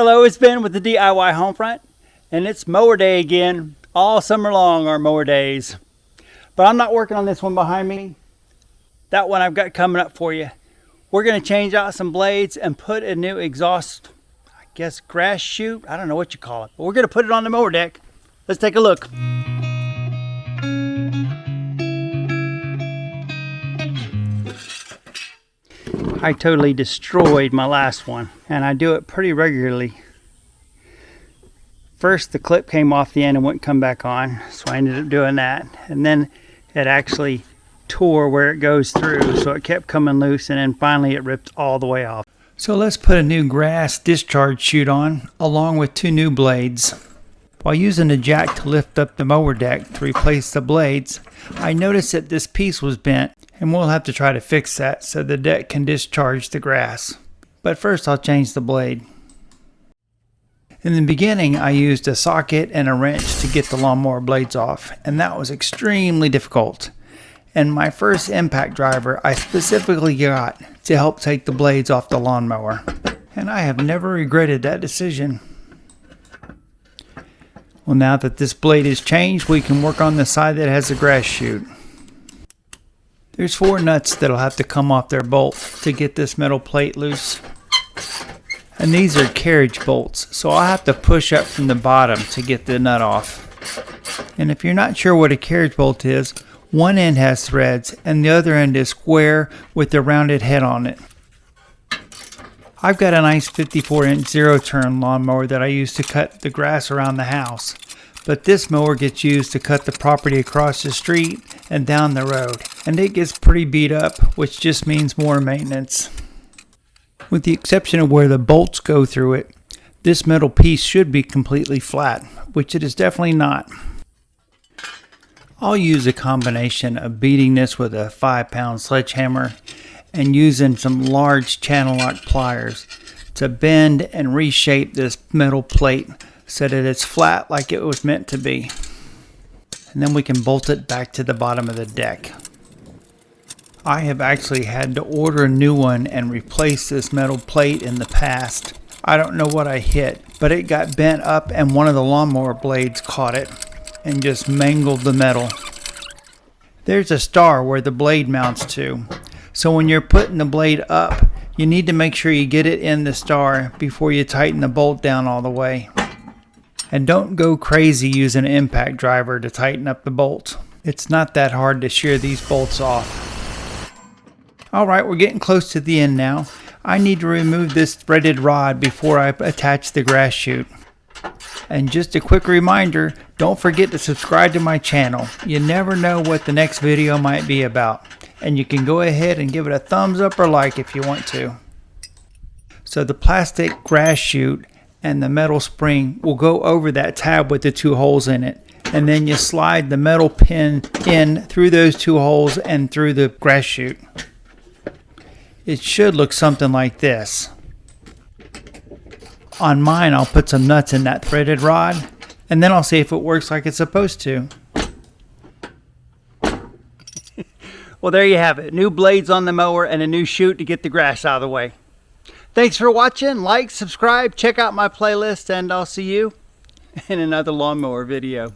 Hello, it's Ben with the DIY Homefront, and it's mower day again. All summer long are mower days. But I'm not working on this one behind me. That one I've got coming up for you. We're going to change out some blades and put a new exhaust, I guess grass chute, I don't know what you call it. But we're going to put it on the mower deck. Let's take a look. I totally destroyed my last one, and I do it pretty regularly. First the clip came off the end and wouldn't come back on, so I ended up doing that, and then it actually tore where it goes through, so it kept coming loose, and then finally it ripped all the way off. So let's put a new grass discharge chute on, along with two new blades. While using the jack to lift up the mower deck to replace the blades, I noticed that this piece was bent, and we'll have to try to fix that so the deck can discharge the grass. But first I'll change the blade. In the beginning I used a socket and a wrench to get the lawnmower blades off, and that was extremely difficult. And my first impact driver I specifically got to help take the blades off the lawnmower, and I have never regretted that decision. Well, now that this blade is changed, we can work on the side that has the grass chute. There's 4 nuts that'll have to come off their bolt to get this metal plate loose. And these are carriage bolts, so I'll have to push up from the bottom to get the nut off. And if you're not sure what a carriage bolt is, one end has threads and the other end is square with the rounded head on it. I've got a nice 54-inch zero-turn lawnmower that I use to cut the grass around the house. But this mower gets used to cut the property across the street and down the road. And it gets pretty beat up, which just means more maintenance. With the exception of where the bolts go through it, this metal piece should be completely flat, which it is definitely not. I'll use a combination of beating this with a 5-pound sledgehammer and using some large channel lock pliers to bend and reshape this metal plate so that it's flat like it was meant to be. And then we can bolt it back to the bottom of the deck. I have actually had to order a new one and replace this metal plate in the past. I don't know what I hit, but it got bent up and one of the lawnmower blades caught it and just mangled the metal. There's a star where the blade mounts to. So when you're putting the blade up, you need to make sure you get it in the star before you tighten the bolt down all the way. And don't go crazy using an impact driver to tighten up the bolt. It's not that hard to shear these bolts off. Alright, we're getting close to the end now. I need to remove this threaded rod before I attach the grass chute. And just a quick reminder, don't forget to subscribe to my channel. You never know what the next video might be about. And you can go ahead and give it a thumbs up or like if you want to. So the plastic grass chute and the metal spring will go over that tab with the 2 holes in it. And then you slide the metal pin in through those 2 holes and through the grass chute. It should look something like this. On mine, I'll put some nuts in that threaded rod, and then I'll see if it works like it's supposed to. Well, there you have it. New blades on the mower and a new chute to get the grass out of the way. Thanks for watching. Like, subscribe, check out my playlist, and I'll see you in another lawnmower video.